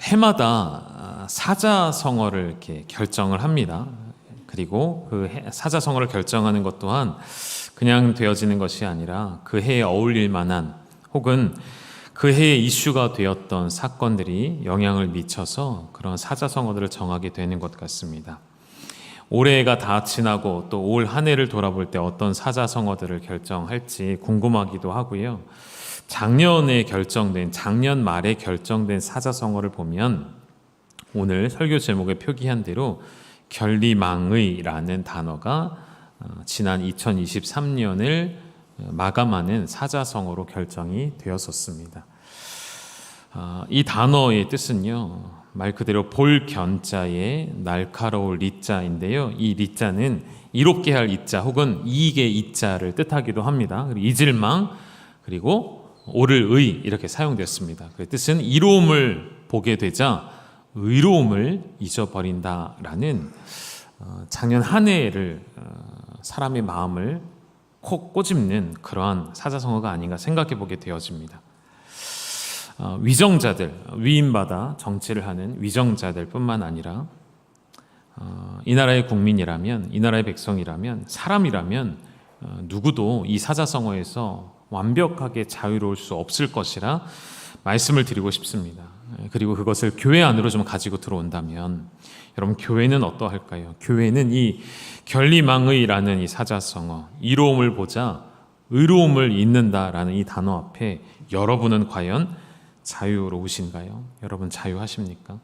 해마다 사자성어를 이렇게 결정을 합니다. 그리고 그 사자성어를 결정하는 것 또한 그냥 되어지는 것이 아니라 그 해에 어울릴 만한 혹은 그 해에 이슈가 되었던 사건들이 영향을 미쳐서 그런 사자성어들을 정하게 되는 것 같습니다. 올해가 다 지나고 또 올 한 해를 돌아볼 때 어떤 사자성어들을 결정할지 궁금하기도 하고요. 작년 말에 결정된 사자성어를 보면 오늘 설교 제목에 표기한 대로 결리망의라는 단어가 지난 2023년을 마감하는 사자성어로 결정이 되었었습니다. 이 단어의 뜻은요, 말 그대로 볼 견자에 날카로울 리자인데요. 이 리자는 이롭게 할 이자 혹은 이익의 이자를 뜻하기도 합니다. 그리고 이질망 그리고 오를 의 이렇게 사용됐습니다. 그 뜻은 이로움을 보게 되자 의로움을 잊어버린다라는 작년 한 해를 사람의 마음을 콕 꼬집는 그러한 사자성어가 아닌가 생각해 보게 되어집니다. 위정자들, 위임받아 정치를 하는 위정자들 뿐만 아니라 이 나라의 국민이라면, 이 나라의 백성이라면, 사람이라면 누구도 이 사자성어에서 완벽하게 자유로울 수 없을 것이라 말씀을 드리고 싶습니다. 그리고 그것을 교회 안으로 좀 가지고 들어온다면 여러분, 교회는 어떠할까요? 교회는 이 결리망의라는 이 사자성어, 이로움을 보자 의로움을 잇는다라는 이 단어 앞에 여러분은 과연 자유로우신가요? 여러분 자유하십니까?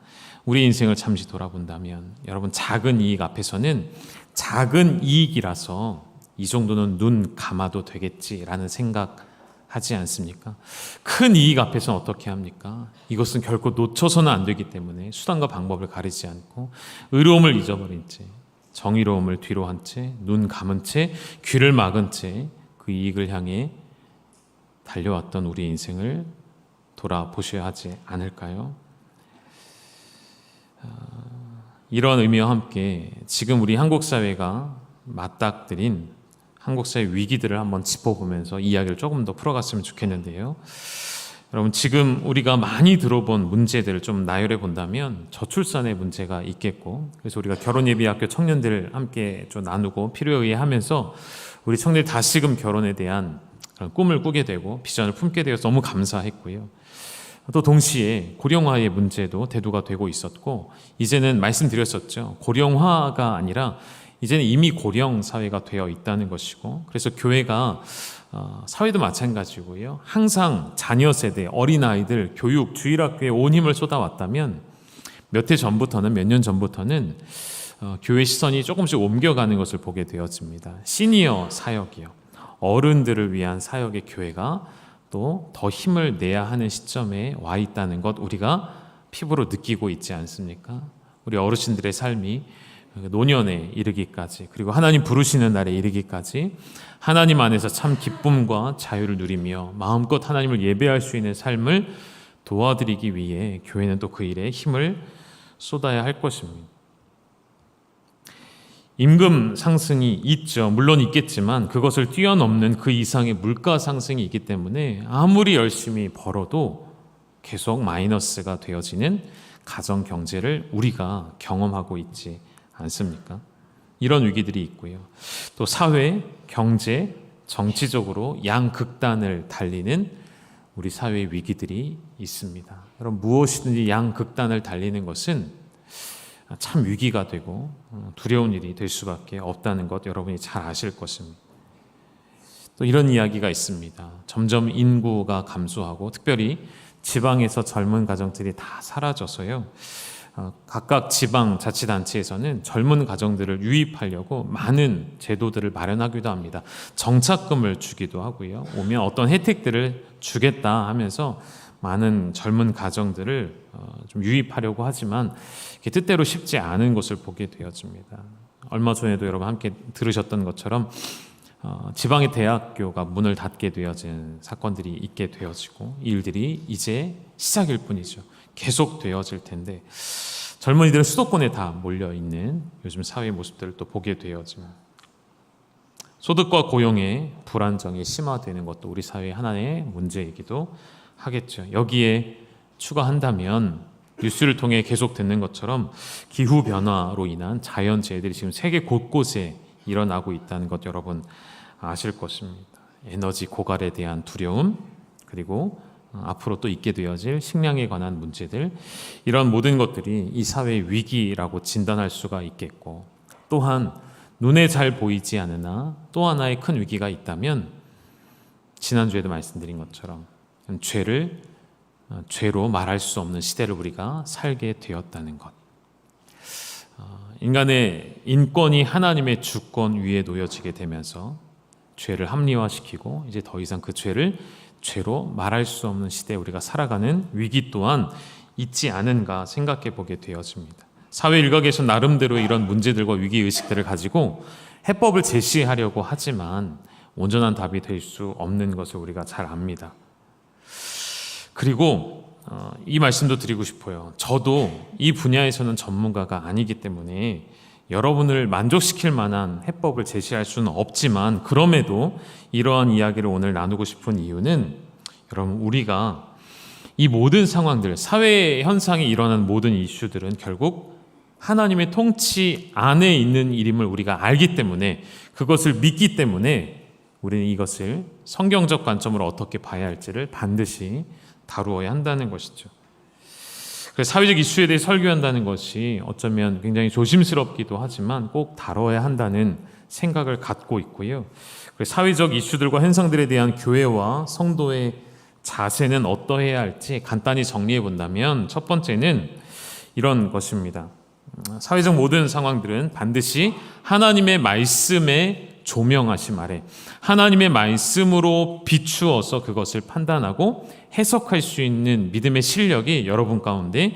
우리 인생을 잠시 돌아본다면 여러분, 작은 이익 앞에서는 작은 이익이라서 이 정도는 눈 감아도 되겠지라는 생각하지 않습니까? 큰 이익 앞에서는 어떻게 합니까? 이것은 결코 놓쳐서는 안 되기 때문에 수단과 방법을 가리지 않고 의로움을 잊어버린 채, 정의로움을 뒤로 한 채, 눈 감은 채, 귀를 막은 채 그 이익을 향해 달려왔던 우리 인생을 돌아보셔야 하지 않을까요? 이런 의미와 함께 지금 우리 한국 사회가 맞닥뜨린 한국 사회 위기들을 한번 짚어보면서 이야기를 조금 더 풀어갔으면 좋겠는데요. 여러분, 지금 우리가 많이 들어본 문제들을 좀 나열해 본다면 저출산의 문제가 있겠고, 그래서 우리가 결혼예비학교 청년들 함께 좀 나누고 필요에 의해 하면서 우리 청년들 다시금 결혼에 대한 그런 꿈을 꾸게 되고 비전을 품게 되어서 너무 감사했고요. 또 동시에 고령화의 문제도 대두가 되고 있었고, 이제는 말씀드렸었죠. 고령화가 아니라 이제는 이미 고령 사회가 되어 있다는 것이고, 그래서 교회가 사회도 마찬가지고요. 항상 자녀 세대, 어린아이들 교육, 주일학교에 온 힘을 쏟아왔다면 몇 년 전부터는 교회 시선이 조금씩 옮겨가는 것을 보게 되어집니다. 시니어 사역이요, 어른들을 위한 사역의 교회가 또 더 힘을 내야 하는 시점에 와 있다는 것, 우리가 피부로 느끼고 있지 않습니까? 우리 어르신들의 삶이 노년에 이르기까지, 그리고 하나님 부르시는 날에 이르기까지 하나님 안에서 참 기쁨과 자유를 누리며 마음껏 하나님을 예배할 수 있는 삶을 도와드리기 위해 교회는 또 그 일에 힘을 쏟아야 할 것입니다. 임금 상승이 있죠. 물론 있겠지만 그것을 뛰어넘는 그 이상의 물가 상승이 있기 때문에 아무리 열심히 벌어도 계속 마이너스가 되어지는 가정 경제를 우리가 경험하고 있지 않습니까? 이런 위기들이 있고요. 또 사회, 경제, 정치적으로 양극단을 달리는 우리 사회의 위기들이 있습니다. 여러분, 무엇이든지 양극단을 달리는 것은 참 위기가 되고 두려운 일이 될 수밖에 없다는 것 여러분이 잘 아실 것입니다. 또 이런 이야기가 있습니다. 점점 인구가 감소하고 특별히 지방에서 젊은 가정들이 다 사라져서요, 각각 지방 자치단체에서는 젊은 가정들을 유입하려고 많은 제도들을 마련하기도 합니다. 정착금을 주기도 하고요, 오면 어떤 혜택들을 주겠다 하면서 많은 젊은 가정들을 좀 유입하려고 하지만 뜻대로 쉽지 않은 것을 보게 되어집니다. 얼마 전에도 여러분 함께 들으셨던 것처럼 지방의 대학교가 문을 닫게 되어진 사건들이 있게 되어지고, 이 일들이 이제 시작일 뿐이죠. 계속 되어질 텐데 젊은이들은 수도권에 다 몰려있는 요즘 사회의 모습들을 또 보게 되어집니다. 소득과 고용의 불안정이 심화되는 것도 우리 사회의 하나의 문제이기도 하겠죠. 여기에 추가한다면 뉴스를 통해 계속 듣는 것처럼 기후 변화로 인한 자연재해들이 지금 세계 곳곳에 일어나고 있다는 것 여러분 아실 것입니다. 에너지 고갈에 대한 두려움, 그리고 앞으로 또 있게 되어질 식량에 관한 문제들, 이런 모든 것들이 이 사회의 위기라고 진단할 수가 있겠고, 또한 눈에 잘 보이지 않으나 또 하나의 큰 위기가 있다면 지난주에도 말씀드린 것처럼 죄로 말할 수 없는 시대를 우리가 살게 되었다는 것. 인간의 인권이 하나님의 주권 위에 놓여지게 되면서 죄를 합리화시키고 이제 더 이상 그 죄를 죄로 말할 수 없는 시대에 우리가 살아가는 위기 또한 있지 않은가 생각해 보게 되어집니다. 사회 일각에서 나름대로 이런 문제들과 위기의식들을 가지고 해법을 제시하려고 하지만 온전한 답이 될 수 없는 것을 우리가 잘 압니다. 그리고 이 말씀도 드리고 싶어요. 저도 이 분야에서는 전문가가 아니기 때문에 여러분을 만족시킬 만한 해법을 제시할 수는 없지만, 그럼에도 이러한 이야기를 오늘 나누고 싶은 이유는, 여러분, 우리가 이 모든 상황들, 사회 현상이 일어난 모든 이슈들은 결국 하나님의 통치 안에 있는 일임을 우리가 알기 때문에, 그것을 믿기 때문에 우리는 이것을 성경적 관점으로 어떻게 봐야 할지를 반드시 다루어야 한다는 것이죠. 그래서 사회적 이슈에 대해 설교한다는 것이 어쩌면 굉장히 조심스럽기도 하지만 꼭 다뤄야 한다는 생각을 갖고 있고요. 그래서 사회적 이슈들과 현상들에 대한 교회와 성도의 자세는 어떠해야 할지 간단히 정리해 본다면, 첫 번째는 이런 것입니다. 사회적 모든 상황들은 반드시 하나님의 말씀에 조명하심 아래, 하나님의 말씀으로 비추어서 그것을 판단하고 해석할 수 있는 믿음의 실력이 여러분 가운데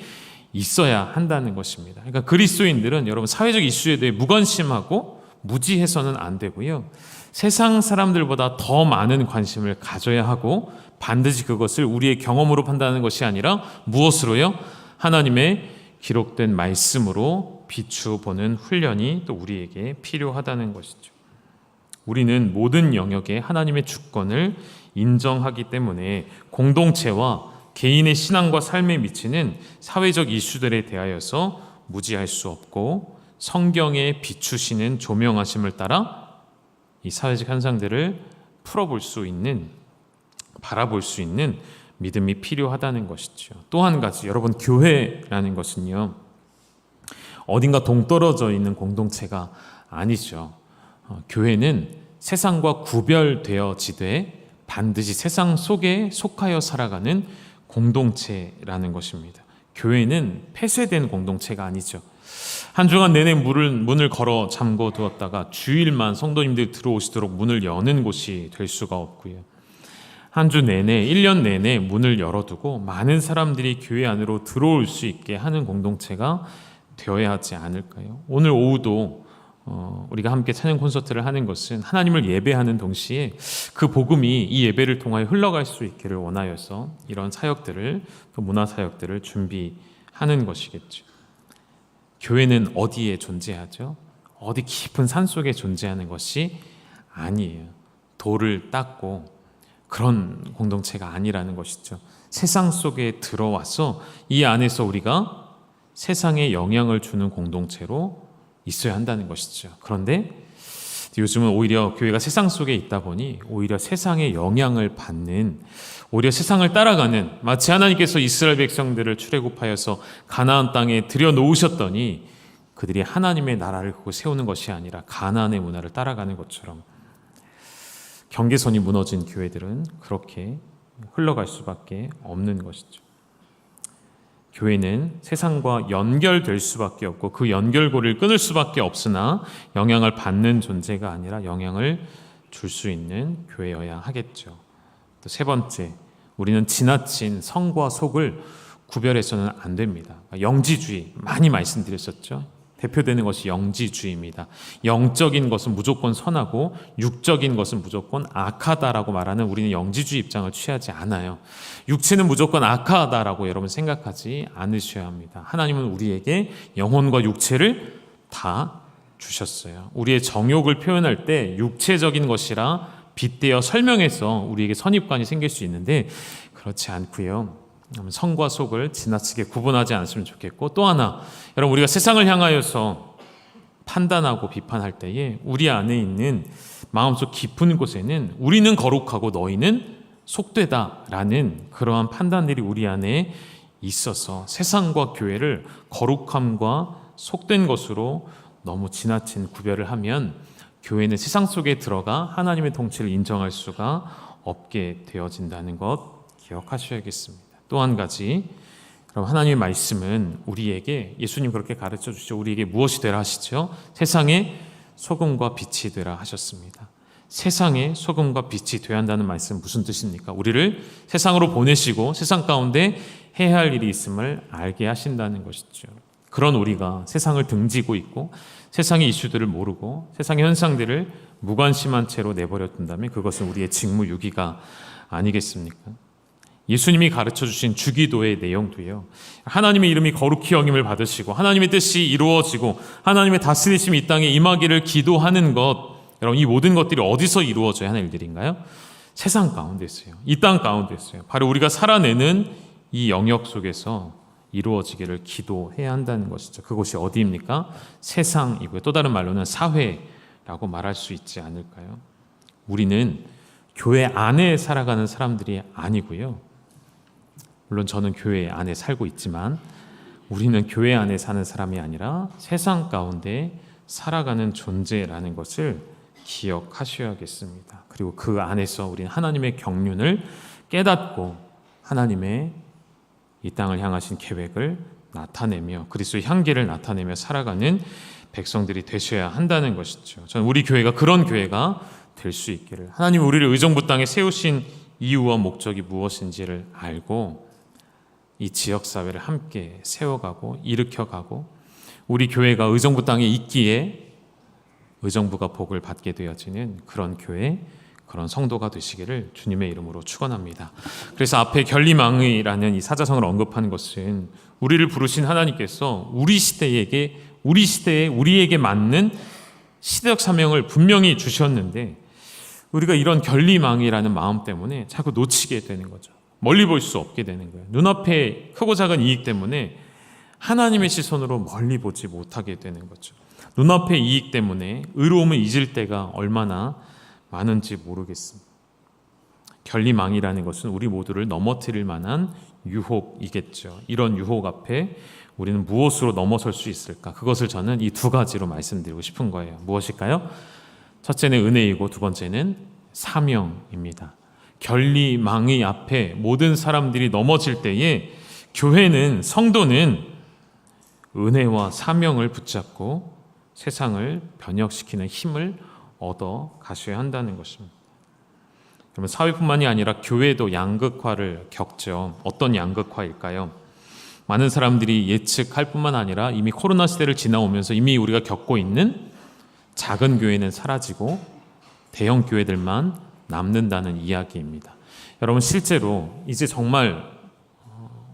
있어야 한다는 것입니다. 그러니까 그리스도인들은 여러분 사회적 이슈에 대해 무관심하고 무지해서는 안 되고요. 세상 사람들보다 더 많은 관심을 가져야 하고, 반드시 그것을 우리의 경험으로 판단하는 것이 아니라 무엇으로요? 하나님의 기록된 말씀으로 비추보는 훈련이 또 우리에게 필요하다는 것이죠. 우리는 모든 영역에 하나님의 주권을 인정하기 때문에 공동체와 개인의 신앙과 삶에 미치는 사회적 이슈들에 대하여서 무지할 수 없고, 성경에 비추시는 조명하심을 따라 이 사회적 현상들을 풀어볼 수 있는, 바라볼 수 있는 믿음이 필요하다는 것이죠. 또 한 가지, 여러분, 교회라는 것은요, 어딘가 동떨어져 있는 공동체가 아니죠. 교회는 세상과 구별되어지되 반드시 세상 속에 속하여 살아가는 공동체라는 것입니다. 교회는 폐쇄된 공동체가 아니죠. 한 주간 내내 문을 걸어 잠궈 두었다가 주일만 성도님들이 들어오시도록 문을 여는 곳이 될 수가 없고요. 한 주 내내, 1년 내내 문을 열어두고 많은 사람들이 교회 안으로 들어올 수 있게 하는 공동체가 되어야 하지 않을까요? 오늘 오후도 우리가 함께 찬양 콘서트를 하는 것은 하나님을 예배하는 동시에 그 복음이 이 예배를 통하여 흘러갈 수 있기를 원하여서 이런 사역들을, 또 문화 사역들을 준비하는 것이겠죠. 교회는 어디에 존재하죠? 어디 깊은 산 속에 존재하는 것이 아니에요. 돌을 닦고 그런 공동체가 아니라는 것이죠. 세상 속에 들어와서 이 안에서 우리가 세상에 영향을 주는 공동체로 있어야 한다는 것이죠. 그런데 요즘은 오히려 교회가 세상 속에 있다 보니 오히려 세상의 영향을 받는, 오히려 세상을 따라가는, 마치 하나님께서 이스라엘 백성들을 출애굽하여서 가나안 땅에 들여놓으셨더니 그들이 하나님의 나라를 세우는 것이 아니라 가나안의 문화를 따라가는 것처럼 경계선이 무너진 교회들은 그렇게 흘러갈 수밖에 없는 것이죠. 교회는 세상과 연결될 수밖에 없고 그 연결고리를 끊을 수밖에 없으나 영향을 받는 존재가 아니라 영향을 줄 수 있는 교회여야 하겠죠. 또 세 번째, 우리는 지나친 성과 속을 구별해서는 안 됩니다. 영지주의 많이 말씀드렸었죠. 대표되는 것이 영지주의입니다. 영적인 것은 무조건 선하고 육적인 것은 무조건 악하다라고 말하는, 우리는 영지주의 입장을 취하지 않아요. 육체는 무조건 악하다라고 여러분 생각하지 않으셔야 합니다. 하나님은 우리에게 영혼과 육체를 다 주셨어요. 우리의 정욕을 표현할 때 육체적인 것이라 빗대어 설명해서 우리에게 선입관이 생길 수 있는데 그렇지 않고요. 성과 속을 지나치게 구분하지 않으면 좋겠고, 또 하나, 여러분, 우리가 세상을 향하여서 판단하고 비판할 때에 우리 안에 있는 마음속 깊은 곳에는 우리는 거룩하고 너희는 속되다라는 그러한 판단들이 우리 안에 있어서 세상과 교회를 거룩함과 속된 것으로 너무 지나친 구별을 하면 교회는 세상 속에 들어가 하나님의 통치를 인정할 수가 없게 되어진다는 것 기억하셔야겠습니다. 또 한 가지, 그럼 하나님의 말씀은 우리에게, 예수님 그렇게 가르쳐 주시죠. 우리에게 무엇이 되라 하시죠? 세상의 소금과 빛이 되라 하셨습니다. 세상의 소금과 빛이 되어야 한다는 말씀 무슨 뜻입니까? 우리를 세상으로 보내시고 세상 가운데 해야 할 일이 있음을 알게 하신다는 것이죠. 그런 우리가 세상을 등지고 있고 세상의 이슈들을 모르고 세상의 현상들을 무관심한 채로 내버려 둔다면 그것은 우리의 직무유기가 아니겠습니까? 예수님이 가르쳐 주신 주기도의 내용도요, 하나님의 이름이 거룩히 여김을 받으시고 하나님의 뜻이 이루어지고 하나님의 다스리심이 이 땅에 임하기를 기도하는 것, 여러분, 이 모든 것들이 어디서 이루어져야 하는 일들인가요? 세상 가운데 있어요. 이 땅 가운데 있어요. 바로 우리가 살아내는 이 영역 속에서 이루어지기를 기도해야 한다는 것이죠. 그곳이 어디입니까? 세상이고요. 또 다른 말로는 사회라고 말할 수 있지 않을까요? 우리는 교회 안에 살아가는 사람들이 아니고요. 물론 저는 교회 안에 살고 있지만 우리는 교회 안에 사는 사람이 아니라 세상 가운데 살아가는 존재라는 것을 기억하셔야겠습니다. 그리고 그 안에서 우리는 하나님의 경륜을 깨닫고 하나님의 이 땅을 향하신 계획을 나타내며 그리스도의 향기를 나타내며 살아가는 백성들이 되셔야 한다는 것이죠. 저는 우리 교회가 그런 교회가 될 수 있기를, 하나님 우리를 의정부 땅에 세우신 이유와 목적이 무엇인지를 알고 이 지역사회를 함께 세워가고 일으켜가고 우리 교회가 의정부 땅에 있기에 의정부가 복을 받게 되어지는 그런 교회, 그런 성도가 되시기를 주님의 이름으로 축원합니다. 그래서 앞에 결리망의라는 이 사자성어를 언급한 것은 우리를 부르신 하나님께서 우리 시대에 우리에게 맞는 시대적 사명을 분명히 주셨는데 우리가 이런 결리망의라는 마음 때문에 자꾸 놓치게 되는 거죠. 멀리 볼 수 없게 되는 거예요. 눈앞에 크고 작은 이익 때문에 하나님의 시선으로 멀리 보지 못하게 되는 거죠. 눈앞의 이익 때문에 의로움을 잊을 때가 얼마나 많은지 모르겠습니다. 결리망이라는 것은 우리 모두를 넘어뜨릴 만한 유혹이겠죠. 이런 유혹 앞에 우리는 무엇으로 넘어설 수 있을까? 그것을 저는 이 두 가지로 말씀드리고 싶은 거예요. 무엇일까요? 첫째는 은혜이고 두 번째는 사명입니다. 결리망의 앞에 모든 사람들이 넘어질 때에 교회는, 성도는 은혜와 사명을 붙잡고 세상을 변혁시키는 힘을 얻어 가셔야 한다는 것입니다. 그러면 사회뿐만이 아니라 교회도 양극화를 겪죠. 어떤 양극화일까요? 많은 사람들이 예측할 뿐만 아니라 이미 코로나 시대를 지나오면서 이미 우리가 겪고 있는 작은 교회는 사라지고 대형 교회들만 남는다는 이야기입니다. 여러분, 실제로 이제 정말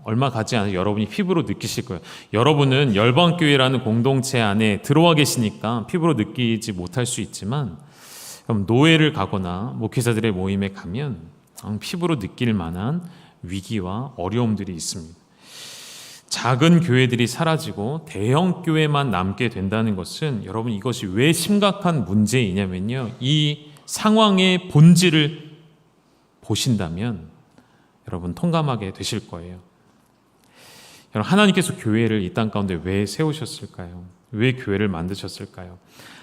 얼마 가지 않아 여러분이 피부로 느끼실 거예요. 여러분은 열방교회라는 공동체 안에 들어와 계시니까 피부로 느끼지 못할 수 있지만 노회를 가거나 목회자들의 모임에 가면 피부로 느낄 만한 위기와 어려움들이 있습니다. 작은 교회들이 사라지고 대형 교회만 남게 된다는 것은, 여러분, 이것이 왜 심각한 문제이냐면요, 이 상황의 본질을 보신다면 여러분 통감하게 되실 거예요. 여러분, 하나님께서 교회를 이 땅 가운데 왜 세우셨을까요? 왜 교회를 만드셨을까요?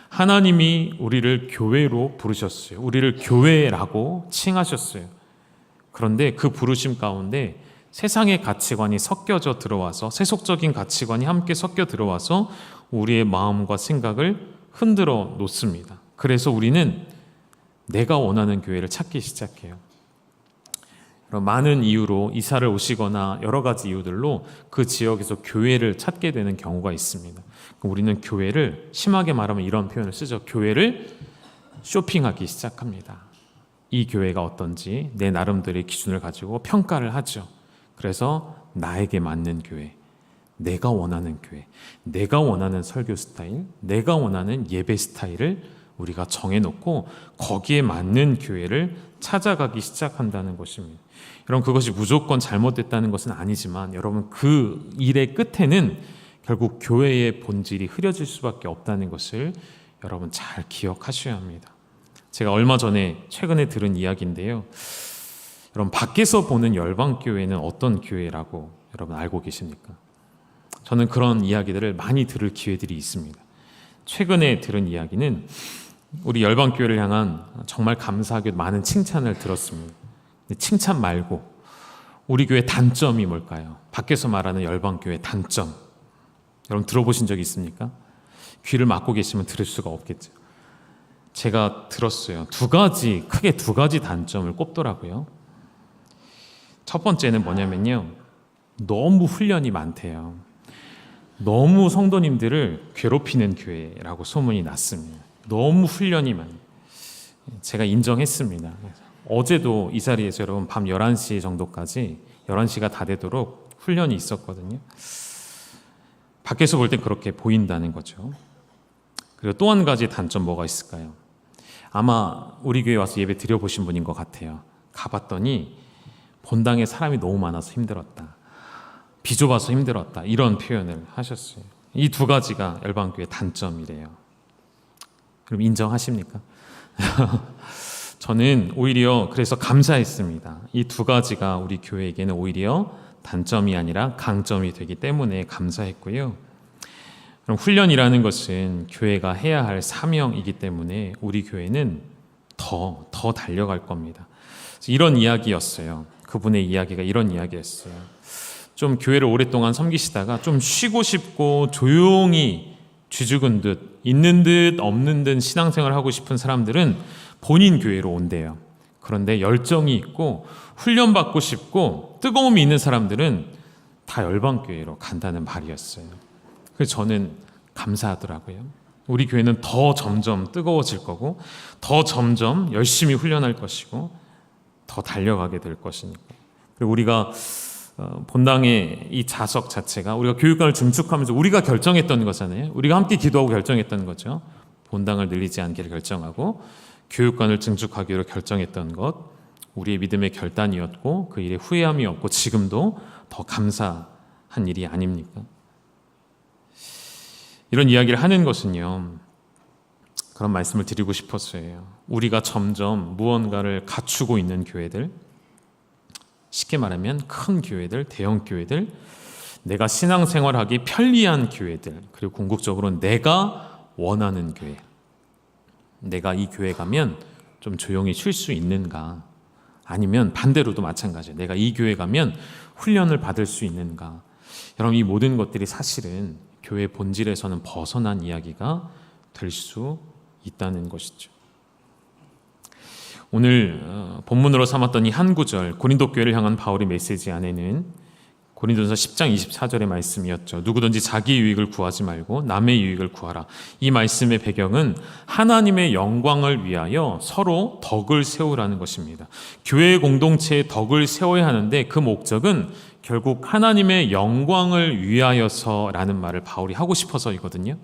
하나님이 우리를 교회로 부르셨어요. 우리를 교회라고 칭하셨어요. 그런데 그 부르심 가운데 세상의 가치관이 섞여져 들어와서, 세속적인 가치관이 함께 섞여 들어와서 우리의 마음과 생각을 흔들어 놓습니다. 그래서 우리는 내가 원하는 교회를 찾기 시작해요. 많은 이유로 이사를 오시거나 여러 가지 이유들로 그 지역에서 교회를 찾게 되는 경우가 있습니다. 우리는 교회를, 심하게 말하면 이런 표현을 쓰죠. 교회를 쇼핑하기 시작합니다. 이 교회가 어떤지 내 나름대로의 기준을 가지고 평가를 하죠. 그래서 나에게 맞는 교회, 내가 원하는 교회, 내가 원하는 설교 스타일, 내가 원하는 예배 스타일을 우리가 정해놓고 거기에 맞는 교회를 찾아가기 시작한다는 것입니다. 여러분, 그것이 무조건 잘못됐다는 것은 아니지만 여러분, 그 일의 끝에는 결국 교회의 본질이 흐려질 수밖에 없다는 것을 여러분 잘 기억하셔야 합니다. 제가 얼마 전에 최근에 들은 이야기인데요. 여러분, 밖에서 보는 열방교회는 어떤 교회라고 여러분 알고 계십니까? 저는 그런 이야기들을 많이 들을 기회들이 있습니다. 최근에 들은 이야기는 우리 열방교회를 향한 정말 감사하게 많은 칭찬을 들었습니다. 근데 칭찬 말고 우리 교회 단점이 뭘까요? 밖에서 말하는 열방교회 단점, 여러분 들어보신 적 있습니까? 귀를 막고 계시면 들을 수가 없겠죠. 제가 들었어요. 크게 두 가지 단점을 꼽더라고요. 첫 번째는 뭐냐면요, 너무 훈련이 많대요. 너무 성도님들을 괴롭히는 교회라고 소문이 났습니다. 너무 훈련이 많아요. 제가 인정했습니다. 어제도 이 자리에서 여러분 밤 11시 정도까지 11시가 다 되도록 훈련이 있었거든요. 밖에서 볼 땐 그렇게 보인다는 거죠. 그리고 또 한 가지 단점 뭐가 있을까요? 아마 우리 교회 와서 예배 드려보신 분인 것 같아요. 가봤더니 본당에 사람이 너무 많아서 힘들었다, 비좁아서 힘들었다, 이런 표현을 하셨어요. 이 두 가지가 열방교회 단점이래요. 그럼 인정하십니까? 저는 오히려 그래서 감사했습니다. 이 두 가지가 우리 교회에게는 오히려 단점이 아니라 강점이 되기 때문에 감사했고요. 그럼 훈련이라는 것은 교회가 해야 할 사명이기 때문에 우리 교회는 더 달려갈 겁니다. 이런 이야기였어요. 그분의 이야기가 이런 이야기였어요. 좀 교회를 오랫동안 섬기시다가 좀 쉬고 싶고 조용히 쥐죽은 듯 있는 듯 없는 듯 신앙생활을 하고 싶은 사람들은 본인 교회로 온대요. 그런데 열정이 있고 훈련받고 싶고 뜨거움이 있는 사람들은 다 열방교회로 간다는 말이었어요. 그래서 저는 감사하더라고요. 우리 교회는 더 점점 뜨거워질 거고 더 점점 열심히 훈련할 것이고 더 달려가게 될 것이니까. 그리고 우리가 본당의 이 자석 자체가 우리가 교육관을 증축하면서 우리가 결정했던 거잖아요. 우리가 함께 기도하고 결정했던 거죠. 본당을 늘리지 않기를 결정하고 교육관을 증축하기로 결정했던 것, 우리의 믿음의 결단이었고 그 일에 후회함이 없고 지금도 더 감사한 일이 아닙니까? 이런 이야기를 하는 것은요, 그런 말씀을 드리고 싶었어요. 우리가 점점 무언가를 갖추고 있는 교회들, 쉽게 말하면 큰 교회들, 대형 교회들, 내가 신앙생활하기 편리한 교회들, 그리고 궁극적으로 내가 원하는 교회, 내가 이 교회 가면 좀 조용히 쉴 수 있는가, 아니면 반대로도 마찬가지예요. 내가 이 교회 가면 훈련을 받을 수 있는가. 여러분, 이 모든 것들이 사실은 교회 본질에서는 벗어난 이야기가 될 수 있다는 것이죠. 오늘 본문으로 삼았던 이 한 구절, 고린도 교회를 향한 바울의 메시지 안에는 고린도전서 10장 24절의 말씀이었죠. 누구든지 자기 유익을 구하지 말고 남의 유익을 구하라. 이 말씀의 배경은 하나님의 영광을 위하여 서로 덕을 세우라는 것입니다. 교회 공동체의 덕을 세워야 하는데 그 목적은 결국 하나님의 영광을 위하여서라는 말을 바울이 하고 싶어서이거든요.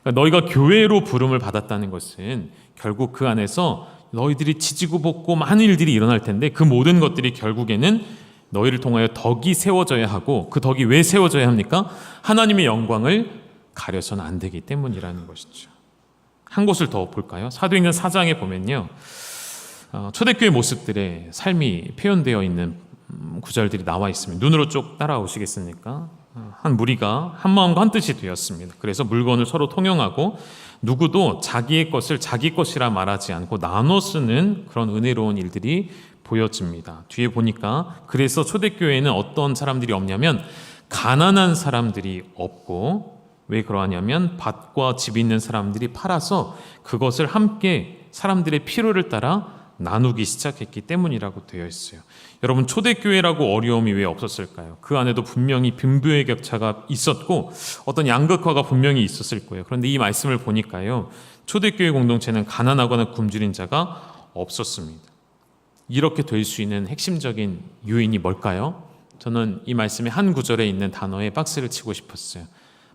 그러니까 너희가 교회로 부름을 받았다는 것은 결국 그 안에서 너희들이 지지고 볶고 많은 일들이 일어날 텐데 그 모든 것들이 결국에는 너희를 통하여 덕이 세워져야 하고, 그 덕이 왜 세워져야 합니까? 하나님의 영광을 가려서는 안 되기 때문이라는 것이죠. 한 곳을 더 볼까요? 사도행전 4장에 보면요, 초대교회 모습들의 삶이 표현되어 있는 구절들이 나와 있습니다. 눈으로 쭉 따라오시겠습니까? 한 무리가 한 마음과 한 뜻이 되었습니다. 그래서 물건을 서로 통용하고 누구도 자기의 것을 자기 것이라 말하지 않고 나눠 쓰는 그런 은혜로운 일들이 보여집니다. 뒤에 보니까 그래서 초대교회에는 어떤 사람들이 없냐면 가난한 사람들이 없고, 왜 그러하냐면 밭과 집 있는 사람들이 팔아서 그것을 함께 사람들의 필요를 따라 나누기 시작했기 때문이라고 되어 있어요. 여러분, 초대교회라고 어려움이 왜 없었을까요? 그 안에도 분명히 빈부의 격차가 있었고 어떤 양극화가 분명히 있었을 거예요. 그런데 이 말씀을 보니까요, 초대교회 공동체는 가난하거나 굶주린 자가 없었습니다. 이렇게 될 수 있는 핵심적인 요인이 뭘까요? 저는 이 말씀의 한 구절에 있는 단어에 박스를 치고 싶었어요.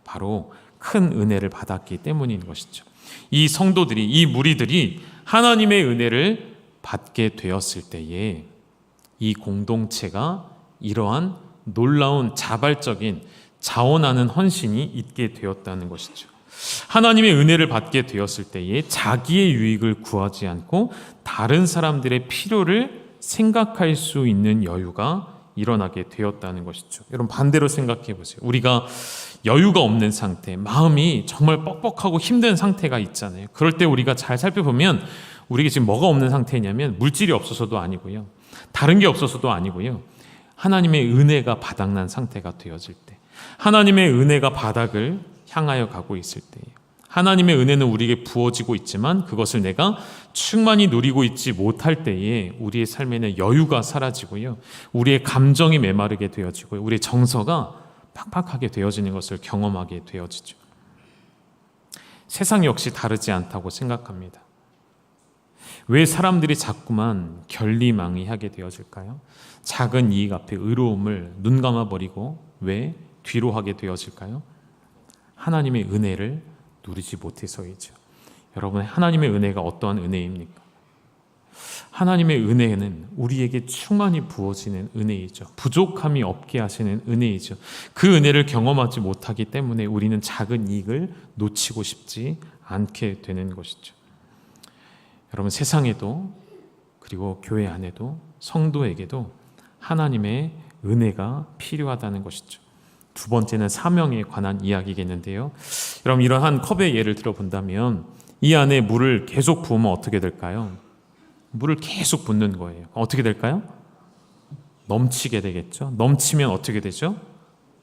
바로 큰 은혜를 받았기 때문인 것이죠. 이 성도들이, 이 무리들이 하나님의 은혜를 받게 되었을 때에 이 공동체가 이러한 놀라운 자발적인 자원하는 헌신이 있게 되었다는 것이죠. 하나님의 은혜를 받게 되었을 때에 자기의 유익을 구하지 않고 다른 사람들의 필요를 생각할 수 있는 여유가 일어나게 되었다는 것이죠. 여러분, 반대로 생각해 보세요. 우리가 여유가 없는 상태, 마음이 정말 뻑뻑하고 힘든 상태가 있잖아요. 그럴 때 우리가 잘 살펴보면 우리가 지금 뭐가 없는 상태냐면 물질이 없어서도 아니고요, 다른 게 없어서도 아니고요, 하나님의 은혜가 바닥난 상태가 되어질 때, 하나님의 은혜가 바닥을 향하여 가고 있을 때예요. 하나님의 은혜는 우리에게 부어지고 있지만 그것을 내가 충만히 누리고 있지 못할 때에 우리의 삶에는 여유가 사라지고요, 우리의 감정이 메마르게 되어지고요, 우리의 정서가 팍팍하게 되어지는 것을 경험하게 되어지죠. 세상 역시 다르지 않다고 생각합니다. 왜 사람들이 자꾸만 결리망이하게 되어질까요? 작은 이익 앞에 의로움을 눈 감아버리고 왜 뒤로 하게 되어질까요? 하나님의 은혜를 누리지 못해서이죠. 여러분, 하나님의 은혜가 어떠한 은혜입니까? 하나님의 은혜는 우리에게 충만히 부어지는 은혜이죠. 부족함이 없게 하시는 은혜이죠. 그 은혜를 경험하지 못하기 때문에 우리는 작은 이익을 놓치고 싶지 않게 되는 것이죠. 여러분, 세상에도 그리고 교회 안에도 성도에게도 하나님의 은혜가 필요하다는 것이죠. 두 번째는 사명에 관한 이야기겠는데요. 여러분, 이러한 컵의 예를 들어본다면 이 안에 물을 계속 부으면 어떻게 될까요? 물을 계속 붓는 거예요. 어떻게 될까요? 넘치게 되겠죠. 넘치면 어떻게 되죠?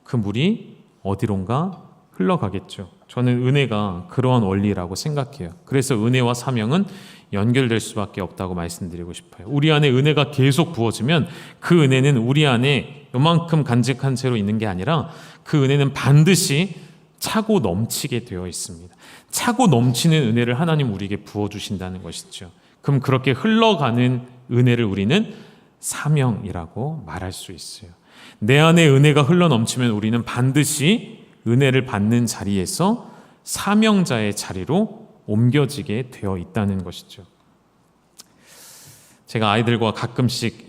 그 물이 어디론가 흘러가겠죠. 저는 은혜가 그러한 원리라고 생각해요. 그래서 은혜와 사명은 연결될 수밖에 없다고 말씀드리고 싶어요. 우리 안에 은혜가 계속 부어지면 그 은혜는 우리 안에 요만큼 간직한 채로 있는 게 아니라 그 은혜는 반드시 차고 넘치게 되어 있습니다. 차고 넘치는 은혜를 하나님 우리에게 부어주신다는 것이죠. 그럼 그렇게 흘러가는 은혜를 우리는 사명이라고 말할 수 있어요. 내 안에 은혜가 흘러넘치면 우리는 반드시 은혜를 받는 자리에서 사명자의 자리로 옮겨지게 되어 있다는 것이죠. 제가 아이들과 가끔씩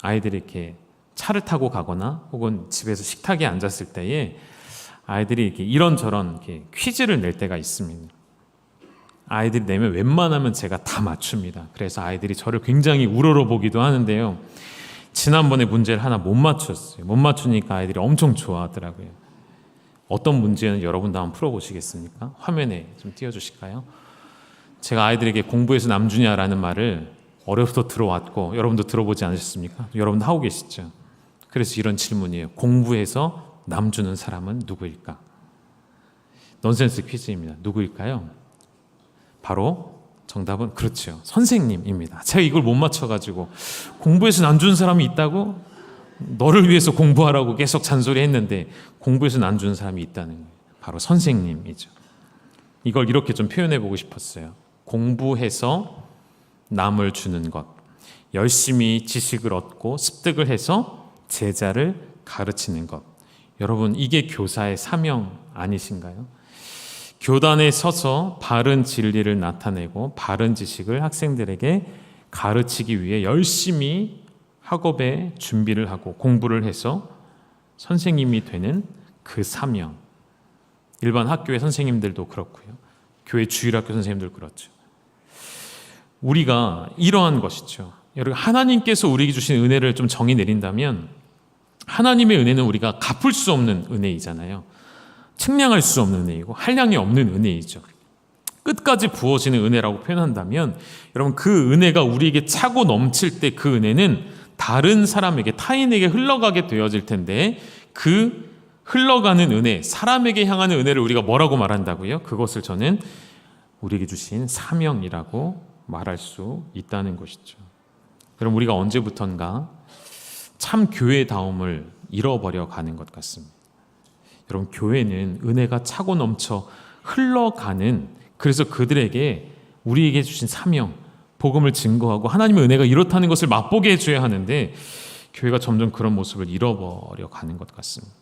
아이들이 이렇게 차를 타고 가거나 혹은 집에서 식탁에 앉았을 때에 아이들이 이런저런 퀴즈를 낼 때가 있습니다. 아이들이 내면 웬만하면 제가 다 맞춥니다. 그래서 아이들이 저를 굉장히 우러러보기도 하는데요. 지난번에 문제를 하나 못 맞췄어요. 못 맞추니까 아이들이 엄청 좋아하더라고요. 어떤 문제는 여러분도 한번 풀어보시겠습니까? 화면에 좀 띄워주실까요? 제가 아이들에게 공부해서 남주냐라는 말을 어려서부터 들어왔고 여러분도 들어보지 않으셨습니까? 여러분도 하고 계시죠? 그래서 이런 질문이에요. 공부해서 남주는 사람은 누구일까? 넌센스 퀴즈입니다. 누구일까요? 바로 정답은 그렇죠. 선생님입니다. 제가 이걸 못 맞춰가지고 공부해서 남주는 사람이 있다고? 너를 위해서 공부하라고 계속 잔소리했는데 공부해서 남주는 사람이 있다는 거예요. 바로 선생님이죠. 이걸 이렇게 좀 표현해보고 싶었어요. 공부해서 남을 주는 것, 열심히 지식을 얻고 습득을 해서 제자를 가르치는 것. 여러분, 이게 교사의 사명 아니신가요? 교단에 서서 바른 진리를 나타내고 바른 지식을 학생들에게 가르치기 위해 열심히 학업에 준비를 하고 공부를 해서 선생님이 되는 그 사명. 일반 학교의 선생님들도 그렇고요. 교회 주일학교 선생님들도 그렇죠. 우리가 이러한 것이죠. 여러분, 하나님께서 우리에게 주신 은혜를 좀 정의 내린다면 하나님의 은혜는 우리가 갚을 수 없는 은혜이잖아요. 측량할 수 없는 은혜이고 한량이 없는 은혜이죠. 끝까지 부어지는 은혜라고 표현한다면 여러분, 그 은혜가 우리에게 차고 넘칠 때 그 은혜는 다른 사람에게, 타인에게 흘러가게 되어질 텐데 그 흘러가는 은혜, 사람에게 향하는 은혜를 우리가 뭐라고 말한다고요? 그것을 저는 우리에게 주신 사명이라고 말할 수 있다는 것이죠. 그럼 우리가 언제부턴가 참 교회다움을 잃어버려 가는 것 같습니다. 여러분, 교회는 은혜가 차고 넘쳐 흘러가는, 그래서 그들에게 우리에게 주신 사명, 복음을 증거하고 하나님의 은혜가 이렇다는 것을 맛보게 해줘야 하는데 교회가 점점 그런 모습을 잃어버려 가는 것 같습니다.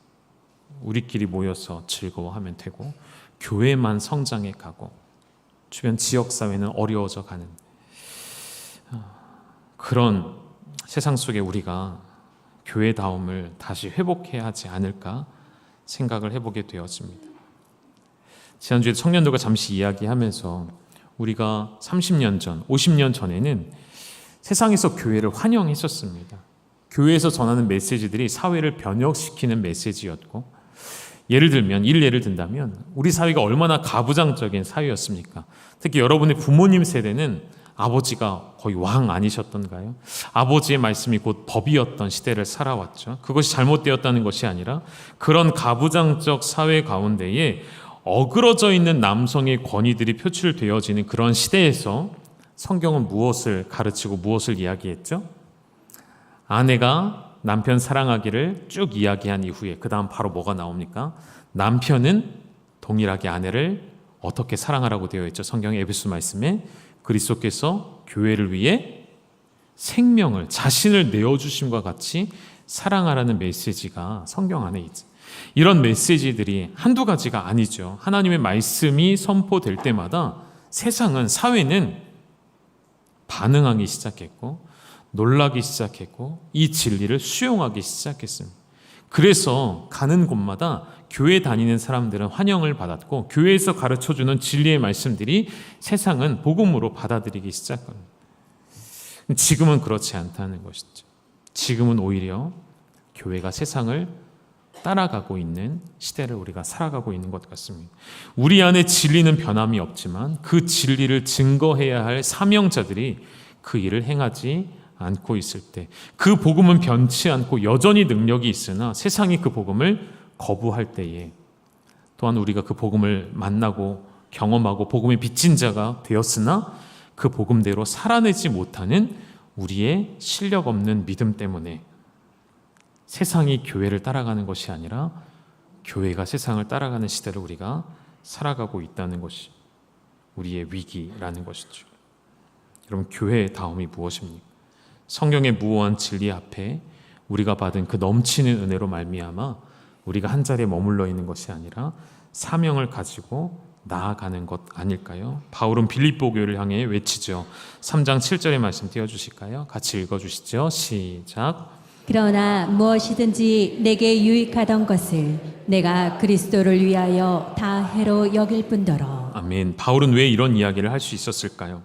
우리끼리 모여서 즐거워하면 되고 교회만 성장해 가고 주변 지역사회는 어려워져 가는 그런 세상 속에 우리가 교회다움을 다시 회복해야 하지 않을까 생각을 해보게 되었습니다. 지난주에 청년들과 잠시 이야기하면서 우리가 30년 전, 50년 전에는 세상에서 교회를 환영했었습니다. 교회에서 전하는 메시지들이 사회를 변혁시키는 메시지였고, 예를 든다면 우리 사회가 얼마나 가부장적인 사회였습니까? 특히 여러분의 부모님 세대는 아버지가 거의 왕 아니셨던가요? 아버지의 말씀이 곧 법이었던 시대를 살아왔죠. 그것이 잘못되었다는 것이 아니라 그런 가부장적 사회 가운데에 어그러져 있는 남성의 권위들이 표출되어지는 그런 시대에서 성경은 무엇을 가르치고 무엇을 이야기했죠? 아내가 남편 사랑하기를 쭉 이야기한 이후에 그 다음 바로 뭐가 나옵니까? 남편은 동일하게 아내를 어떻게 사랑하라고 되어 있죠? 성경의 에베소 말씀에 그리스도께서 교회를 위해 생명을, 자신을 내어주심과 같이 사랑하라는 메시지가 성경 안에 있죠. 이런 메시지들이 한두 가지가 아니죠. 하나님의 말씀이 선포될 때마다 세상은, 사회는 반응하기 시작했고 놀라기 시작했고 이 진리를 수용하기 시작했습니다. 그래서 가는 곳마다 교회 다니는 사람들은 환영을 받았고 교회에서 가르쳐주는 진리의 말씀들이 세상은 복음으로 받아들이기 시작합니다. 지금은 그렇지 않다는 것이죠. 지금은 오히려 교회가 세상을 따라가고 있는 시대를 우리가 살아가고 있는 것 같습니다. 우리 안에 진리는 변함이 없지만 그 진리를 증거해야 할 사명자들이 그 일을 행하지 않고 있을 때, 그 복음은 변치 않고 여전히 능력이 있으나 세상이 그 복음을 거부할 때에, 또한 우리가 그 복음을 만나고 경험하고 복음에 빚진 자가 되었으나 그 복음대로 살아내지 못하는 우리의 실력 없는 믿음 때문에 세상이 교회를 따라가는 것이 아니라 교회가 세상을 따라가는 시대를 우리가 살아가고 있다는 것이 우리의 위기라는 것이죠. 여러분, 교회의 다음이 무엇입니까? 성경의 무오한 진리 앞에 우리가 받은 그 넘치는 은혜로 말미암아 우리가 한 자리에 머물러 있는 것이 아니라 사명을 가지고 나아가는 것 아닐까요? 바울은 빌립보 교회를 향해 외치죠. 3장 7절의 말씀 띄워주실까요? 같이 읽어주시죠. 시작. 그러나 무엇이든지 내게 유익하던 것을 내가 그리스도를 위하여 다 해로 여길 뿐더러. 아멘. 바울은 왜 이런 이야기를 할 수 있었을까요?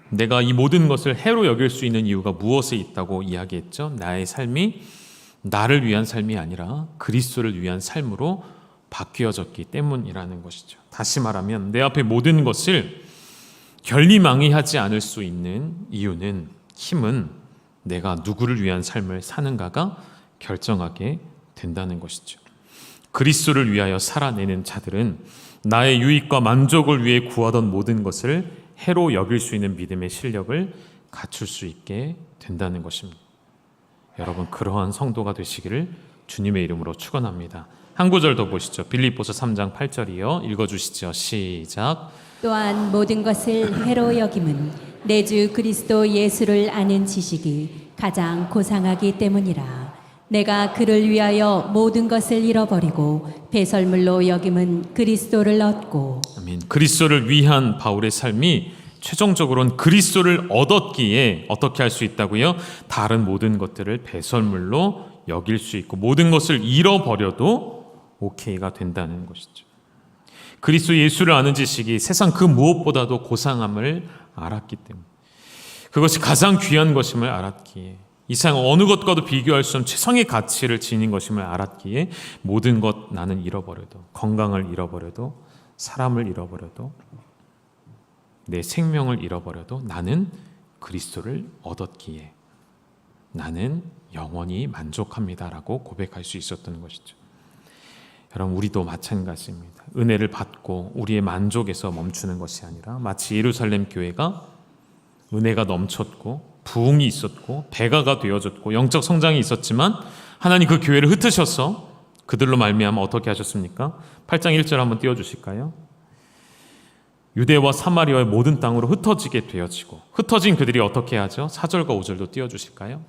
내가 이 모든 것을 해로 여길 수 있는 이유가 무엇에 있다고 이야기했죠? 나의 삶이 나를 위한 삶이 아니라 그리스도를 위한 삶으로 바뀌어졌기 때문이라는 것이죠. 다시 말하면 내 앞에 모든 것을 결리망이하지 않을 수 있는 이유는, 힘은 내가 누구를 위한 삶을 사는가가 결정하게 된다는 것이죠. 그리스도를 위하여 살아내는 자들은 나의 유익과 만족을 위해 구하던 모든 것을 해로 여길 수 있는 믿음의 실력을 갖출 수 있게 된다는 것입니다. 여러분, 그러한 성도가 되시기를 주님의 이름으로 축원합니다. 한 구절 더 보시죠. 빌립보서 3장 8절이요. 읽어주시죠. 시작. 또한 모든 것을 해로 여김은 내 주 그리스도 예수를 아는 지식이 가장 고상하기 때문이라. 내가 그를 위하여 모든 것을 잃어버리고 배설물로 여김은 그리스도를 얻고. 아멘. 그리스도를 위한 바울의 삶이 최종적으로는 그리스도를 얻었기에 어떻게 할 수 있다고요? 다른 모든 것들을 배설물로 여길 수 있고 모든 것을 잃어버려도 오케이가 된다는 것이죠. 그리스도 예수를 아는 지식이 세상 그 무엇보다도 고상함을 알았기 때문에, 그것이 가장 귀한 것임을 알았기에, 이 세상 어느 것과도 비교할 수 없는 최상의 가치를 지닌 것임을 알았기에 모든 것 나는 잃어버려도, 건강을 잃어버려도, 사람을 잃어버려도, 내 생명을 잃어버려도 나는 그리스도를 얻었기에 나는 영원히 만족합니다라고 고백할 수 있었던 것이죠. 여러분, 우리도 마찬가지입니다. 은혜를 받고 우리의 만족에서 멈추는 것이 아니라 마치 예루살렘 교회가 은혜가 넘쳤고 부흥이 있었고 배가가 되어졌고 영적 성장이 있었지만 하나님 그 교회를 흩으셔서 그들로 말미암아 어떻게 하셨습니까? 8장 1절 한번 띄워주실까요? 유대와 사마리아의 모든 땅으로 흩어지게 되어지고, 흩어진 그들이 어떻게 하죠? 4절과 5절도 띄워주실까요?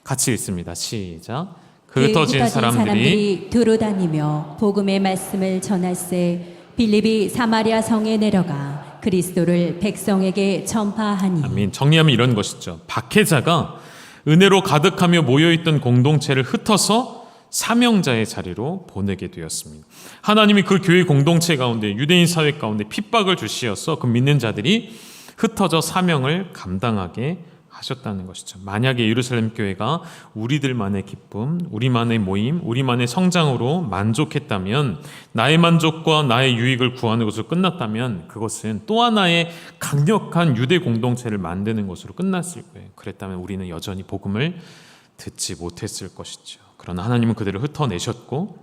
같이 읽습니다. 시작. 그 흩어진 사람들이 두루 다니며 복음의 말씀을 전할세 빌립이 사마리아 성에 내려가 그리스도를 백성에게 전파하니. 아멘. 정리하면 이런 것이죠. 박해자가 은혜로 가득하며 모여있던 공동체를 흩어서 사명자의 자리로 보내게 되었습니다. 하나님이 그 교회 공동체 가운데, 유대인 사회 가운데 핍박을 주시어서 그 믿는 자들이 흩어져 사명을 감당하게 하셨다는 것이죠. 만약에 예루살렘 교회가 우리들만의 기쁨, 우리만의 모임, 우리만의 성장으로 만족했다면, 나의 만족과 나의 유익을 구하는 것으로 끝났다면, 그것은 또 하나의 강력한 유대 공동체를 만드는 것으로 끝났을 거예요. 그랬다면 우리는 여전히 복음을 듣지 못했을 것이죠. 그러나 하나님은 그들을 흩어내셨고,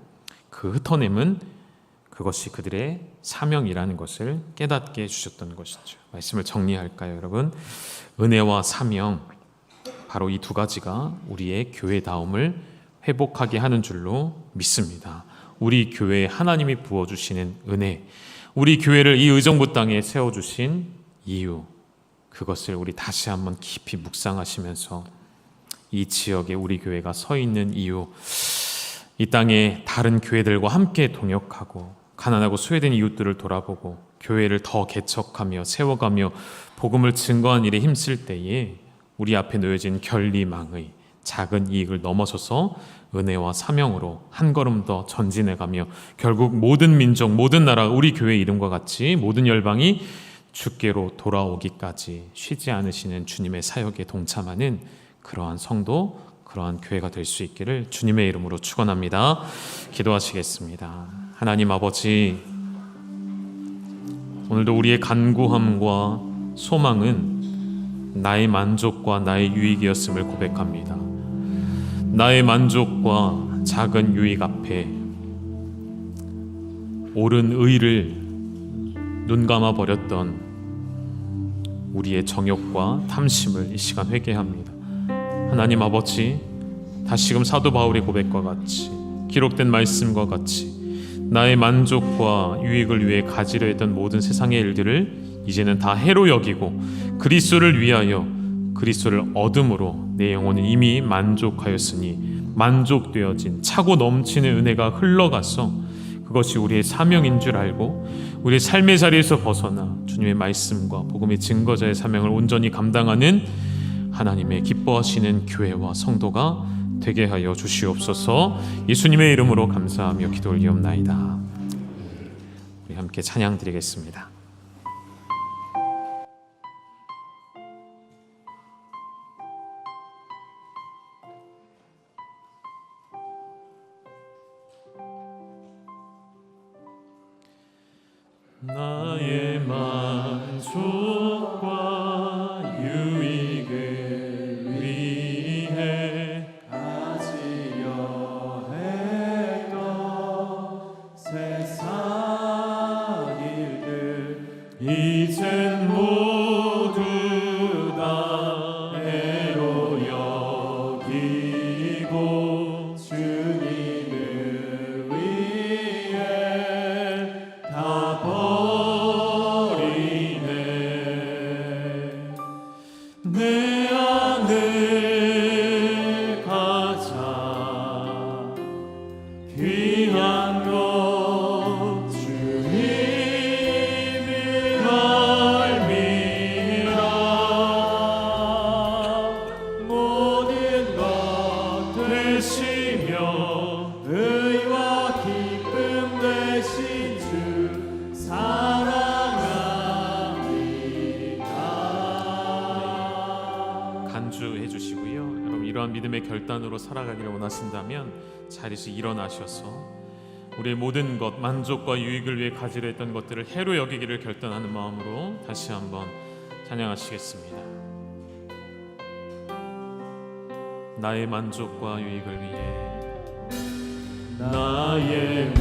그 흩어냄은 그것이 그들의 사명이라는 것을 깨닫게 해주셨던 것이죠. 말씀을 정리할까요, 여러분? 은혜와 사명, 바로 이 두 가지가 우리의 교회다움을 회복하게 하는 줄로 믿습니다. 우리 교회에 하나님이 부어주시는 은혜, 우리 교회를 이 의정부 땅에 세워주신 이유, 그것을 우리 다시 한번 깊이 묵상하시면서 이 지역에 우리 교회가 서 있는 이유, 이 땅에 다른 교회들과 함께 동역하고 가난하고 소외된 이웃들을 돌아보고 교회를 더 개척하며 세워가며 복음을 증거한 일에 힘쓸 때에 우리 앞에 놓여진 결리망의 작은 이익을 넘어서서 은혜와 사명으로 한 걸음 더 전진해가며 결국 모든 민족, 모든 나라, 우리 교회 이름과 같이 모든 열방이 주께로 돌아오기까지 쉬지 않으시는 주님의 사역에 동참하는 그러한 성도, 그러한 교회가 될 수 있기를 주님의 이름으로 축원합니다. 기도하시겠습니다. 하나님 아버지, 오늘도 우리의 간구함과 소망은 나의 만족과 나의 유익이었음을 고백합니다. 나의 만족과 작은 유익 앞에 옳은 의를 눈감아 버렸던 우리의 정욕과 탐심을 이 시간 회개합니다. 하나님 아버지, 다시금 사도 바울의 고백과 같이, 기록된 말씀과 같이 나의 만족과 유익을 위해 가지려 했던 모든 세상의 일들을 이제는 다 해로 여기고 그리스도를 위하여 그리스도를 얻음으로 내 영혼은 이미 만족하였으니 만족되어진 차고 넘치는 은혜가 흘러가서 그것이 우리의 사명인 줄 알고 우리의 삶의 자리에서 벗어나 주님의 말씀과 복음의 증거자의 사명을 온전히 감당하는 하나님의 기뻐하시는 교회와 성도가 되게 하여 주시옵소서. 예수님의 이름으로 감사하며 기도 올리옵나이다. 우리 함께 찬양 드리겠습니다. 나의 만족과 유익을 위해 가지려 했던 세상 일들 이젠 모두 다 해로 여기고 주님을 위해 다 버리네. 내 안에 가장 귀한 것 주님이 말미라. 모든 것 되시며 의와 기쁨 되신 주 사랑합니다. 간주해 주시고요. 여러분, 이러한 믿음의 결단으로 살아가기를 원하신다면 자리에서 일어나셔서 우리의 모든 것, 만족과 유익을 위해 가지려 했던 것들을 해로 여기기를 결단하는 마음으로 다시 한번 찬양하시겠습니다. 나의 만족과 유익을 위해, 나의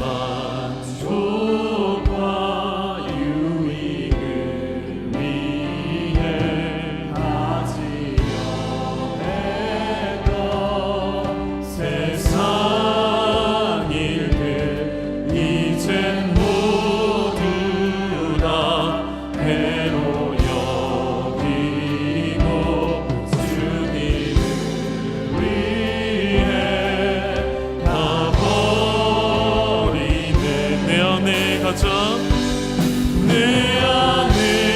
만족과 유익을 위해 가지려 했던 세상 일들 이젠 모두 다 해로 여기고 주님을 위해 다 버리네. 내 안에 가장, 내 안에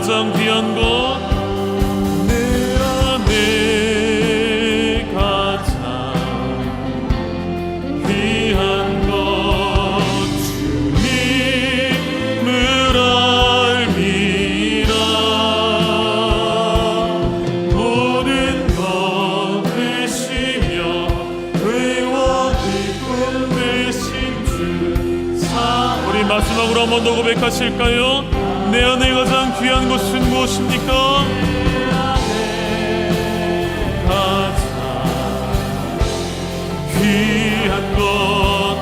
가장 귀한 것, 내 안에 가장 귀한 것 주님을 알미라. 모든 것 되시며 의와 기쁨 되신 주. 우리 마지막으로 한 번 더 고백하실까요? 내 안에 가장 귀한 것은 무엇입니까? 가장 귀한 것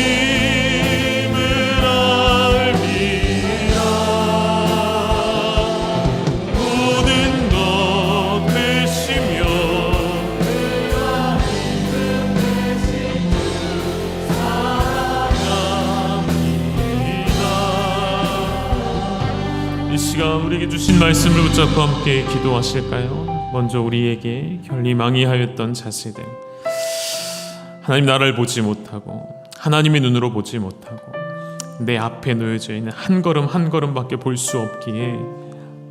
주님을 알미라. 모든 것 되시며 이 시간 우리에게 주신 말씀을 붙잡고 함께 기도하실까요? 먼저 우리에게 결리망이하였던 자세들, 하나님 나라를 보지 못하고 하나님의 눈으로 보지 못하고 내 앞에 놓여져 있는 한 걸음 한 걸음밖에 볼 수 없기에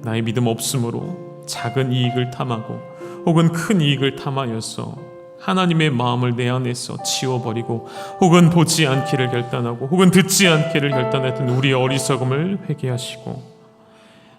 나의 믿음 없음으로 작은 이익을 탐하고 혹은 큰 이익을 탐하여서 하나님의 마음을 내 안에서 치워버리고 혹은 보지 않기를 결단하고 혹은 듣지 않기를 결단했던 우리의 어리석음을 회개하시고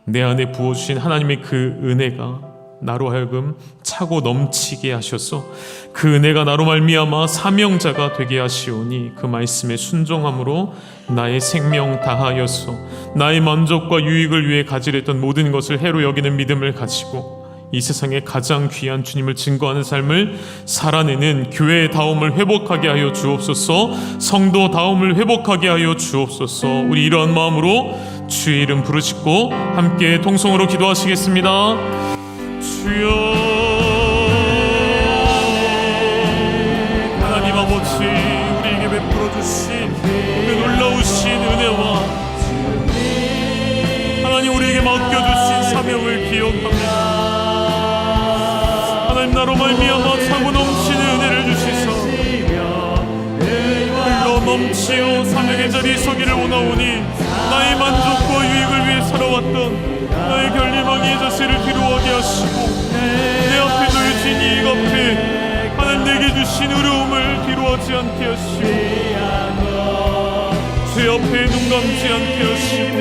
내 안에 부어주신 하나님의 그 은혜가 나로 하여금 차고 넘치게 하셔서 그 은혜가 나로 말미암아 사명자가 되게 하시오니 그 말씀에 순종함으로 나의 생명 다하여서 나의 만족과 유익을 위해 가지려 했던 모든 것을 해로 여기는 믿음을 가지고 이 세상에 가장 귀한 주님을 증거하는 삶을 살아내는 교회의 다움을 회복하게 하여 주옵소서. 성도 다움을 회복하게 하여 주옵소서. 우리 이러한 마음으로 주의 이름 부르짖고 함께 통성으로 기도하시겠습니다. 주여, 하나님 아버지, 우리에게 베풀어 주신 그 놀라우신 은혜와 하나님 우리에게 맡겨주신 사명을 기억합니다. 하나님 나로 말미암아 차고 넘치는 은혜를 주시사 흘러 넘치어 사명의 자리에 서기를 원하오니 나의 만족과 유익을 위해 살아왔던 나의 결리망이의 자세를 뒤로하게 하시고 내 앞에 놓여진 이익 앞에 하나님 내게 주신 의로움을 뒤로하지 않게 하시고 제 앞에 눈 감지 않게 하시고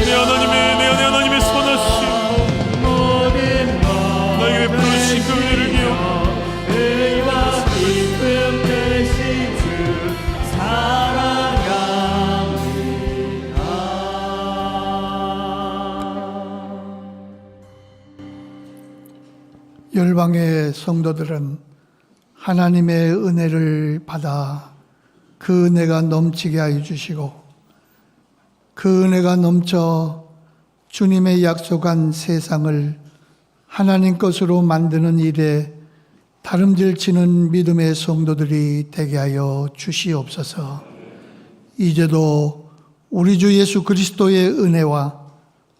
내 안에 하나님의 선하심 나에게 베푸신 그 은혜를 기억하고 열방의 성도들은 하나님의 은혜를 받아 그 은혜가 넘치게 하여 주시고 그 은혜가 넘쳐 주님의 약속한 세상을 하나님 것으로 만드는 일에 다름질치는 믿음의 성도들이 되게 하여 주시옵소서. 이제도 우리 주 예수 그리스도의 은혜와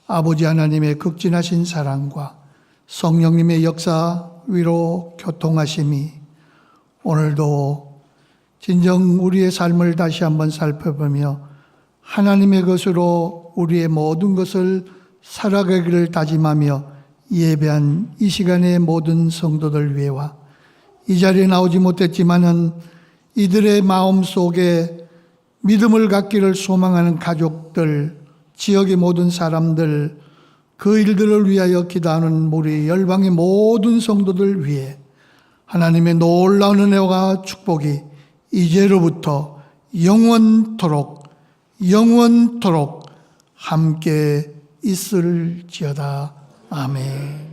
아버지 하나님의 극진하신 사랑과 성령님의 역사 위로 교통하심이 오늘도 진정 우리의 삶을 다시 한번 살펴보며 하나님의 것으로 우리의 모든 것을 살아가기를 다짐하며 예배한 이 시간의 모든 성도들 위해와 이 자리에 나오지 못했지만은 이들의 마음 속에 믿음을 갖기를 소망하는 가족들, 지역의 모든 사람들, 그 일들을 위하여 기도하는 우리 열방의 모든 성도들 위해 하나님의 놀라운 은혜와 축복이 이제로부터 영원토록 함께 있을지어다. 아멘.